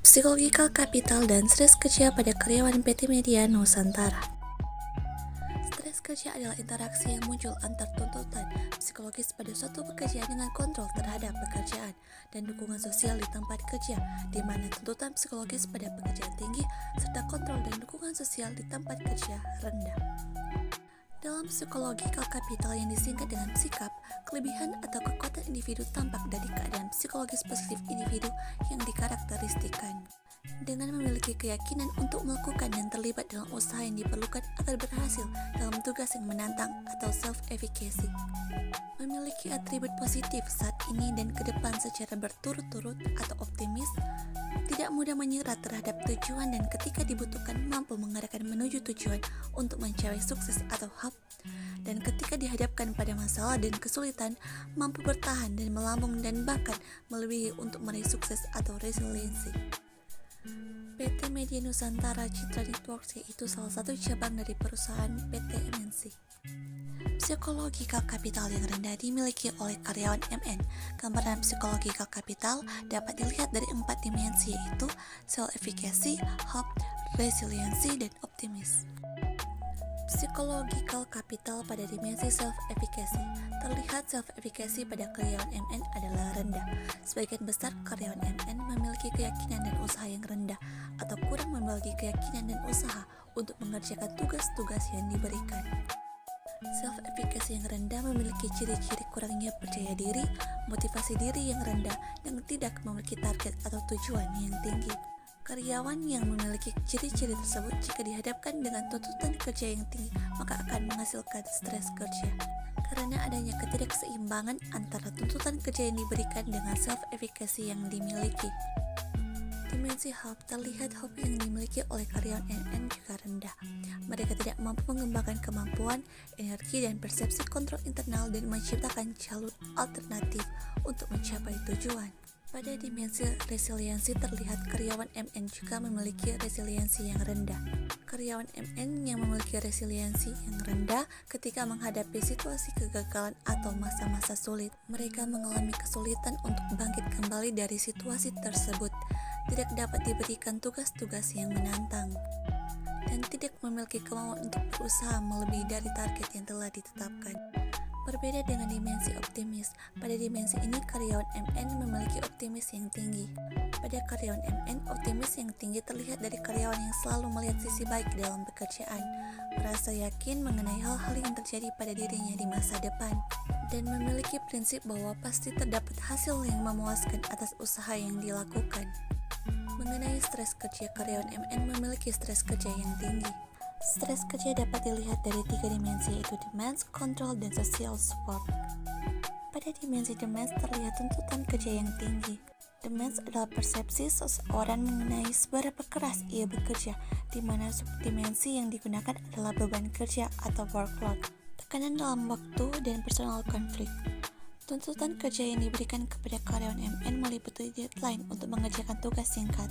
Psikologikal kapital dan stres kerja pada karyawan PT Media Nusantara. Stres kerja adalah interaksi yang muncul antar tuntutan psikologis pada suatu pekerjaan dengan kontrol terhadap pekerjaan dan dukungan sosial di tempat kerja, di mana tuntutan psikologis pada pekerjaan tinggi serta kontrol dan dukungan sosial di tempat kerja rendah. Dalam psikologikal kapital yang disingkat dengan psikap, kelebihan atau kekuatan individu tampak dari keadaan psikologis positif individu yang dikarakteristikan dengan memiliki keyakinan untuk melakukan dan terlibat dalam usaha yang diperlukan agar berhasil dalam tugas yang menantang atau self-efficacy. Memiliki atribut positif saat ini dan ke depan secara berturut-turut atau optimis, tidak mudah menyerah terhadap tujuan dan ketika dibutuhkan mampu mengarahkan menuju tujuan untuk mencapai sukses atau HAP, dan ketika dihadapkan pada masalah dan kesulitan mampu bertahan dan melambung dan bahkan melebihi untuk meraih sukses atau resiliensi. PT Media Nusantara Citra Networks yaitu salah satu cabang dari perusahaan PT MNC. Psikologikal kapital yang rendah dimiliki oleh karyawan MN. Gambaran psikologikal kapital dapat dilihat dari 4 dimensi yaitu self-efficacy, hope, resiliency, dan optimis. Psikologikal kapital pada dimensi self-efficacy. Terlihat self-efficacy pada karyawan MN adalah rendah. Sebagian besar karyawan MN memiliki keyakinan dan usaha yang rendah atau kurang memiliki keyakinan dan usaha untuk mengerjakan tugas-tugas yang diberikan. Self-efficacy yang rendah memiliki ciri-ciri kurangnya percaya diri, motivasi diri yang rendah, dan tidak memiliki target atau tujuan yang tinggi. Karyawan yang memiliki ciri-ciri tersebut jika dihadapkan dengan tuntutan kerja yang tinggi maka akan menghasilkan stres kerja karena adanya ketidakseimbangan antara tuntutan kerja yang diberikan dengan self-efficacy yang dimiliki. Dimensi hope terlihat hope yang dimiliki oleh karyawan MN juga rendah. Mereka tidak mampu mengembangkan kemampuan, energi, dan persepsi kontrol internal dan menciptakan jalur alternatif untuk mencapai tujuan. Pada dimensi resiliensi terlihat karyawan MN juga memiliki resiliensi yang rendah. Karyawan MN yang memiliki resiliensi yang rendah ketika menghadapi situasi kegagalan atau masa-masa sulit, mereka mengalami kesulitan untuk bangkit kembali dari situasi tersebut, tidak dapat diberikan tugas-tugas yang menantang, dan tidak memiliki kemauan untuk berusaha melebihi dari target yang telah ditetapkan. Berbeda dengan dimensi optimis, pada dimensi ini karyawan MN memiliki optimis yang tinggi. Pada karyawan MN, optimis yang tinggi terlihat dari karyawan yang selalu melihat sisi baik dalam pekerjaan, merasa yakin mengenai hal-hal yang terjadi pada dirinya di masa depan, dan memiliki prinsip bahwa pasti terdapat hasil yang memuaskan atas usaha yang dilakukan. Mengenai stres kerja, karyawan MN memiliki stres kerja yang tinggi. Stres kerja dapat dilihat dari 3 dimensi yaitu demands, control, dan social support. Pada dimensi demands terlihat tuntutan kerja yang tinggi. Demands adalah persepsi seseorang mengenai seberapa keras ia bekerja, di mana subdimensi yang digunakan adalah beban kerja atau workload, tekanan dalam waktu, dan personal conflict. Tuntutan kerja yang diberikan kepada karyawan MN meliputi deadline untuk mengerjakan tugas singkat,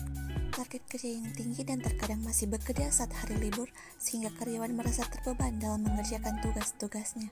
target kerja yang tinggi, dan terkadang masih bekerja saat hari libur sehingga karyawan merasa terbeban dalam mengerjakan tugas-tugasnya.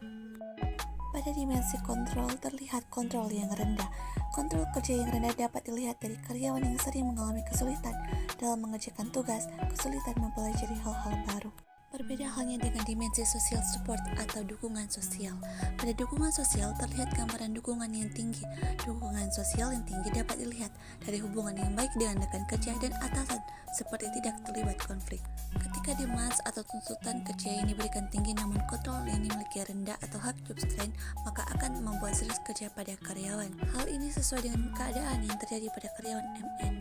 Pada dimensi kontrol terlihat kontrol yang rendah. Kontrol kerja yang rendah dapat dilihat dari karyawan yang sering mengalami kesulitan dalam mengerjakan tugas, kesulitan mempelajari hal-hal baru. Berbeda halnya dengan dimensi social support atau dukungan sosial. Pada dukungan sosial terlihat gambaran dukungan yang tinggi. Dukungan sosial yang tinggi dapat dilihat dari hubungan yang baik dengan rekan kerja dan atasan, seperti tidak terlibat konflik. Ketika demands atau tuntutan kerja yang diberikan tinggi namun kontrol yang dimiliki rendah atau hak job strain, maka akan membuat stres kerja pada karyawan. Hal ini sesuai dengan keadaan yang terjadi pada karyawan MN,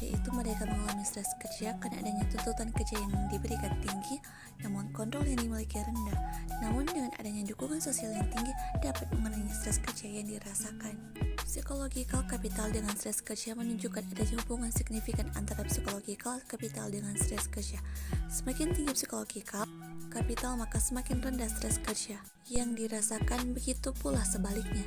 yaitu mereka mengalami stres kerja karena adanya tuntutan kerja yang diberikan tinggi namun kontrol yang dimiliki rendah. Namun dengan adanya dukungan sosial yang tinggi dapat mengurangi stres kerja yang dirasakan. Psikologikal kapital dengan stres kerja menunjukkan adanya hubungan signifikan antara psikologikal kapital dengan stres kerja. Semakin tinggi psikologikal kapital maka semakin rendah stres kerja yang dirasakan, begitu pula sebaliknya.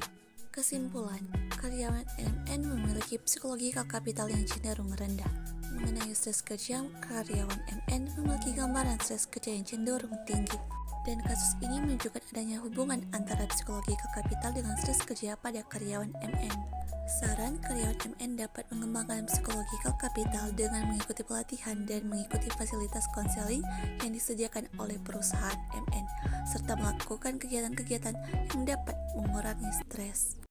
Kesimpulan, karyawan MN memiliki psikologikal kapital yang cenderung rendah. Mengenai stres kerja, karyawan MN memiliki gambaran stres kerja yang cenderung tinggi. Dan kasus ini menunjukkan adanya hubungan antara psikologi kapital dengan stres kerja pada karyawan MN. Saran karyawan MN dapat mengembangkan psikologi kapital dengan mengikuti pelatihan dan mengikuti fasilitas konseling yang disediakan oleh perusahaan MN, serta melakukan kegiatan-kegiatan yang dapat mengurangi stres.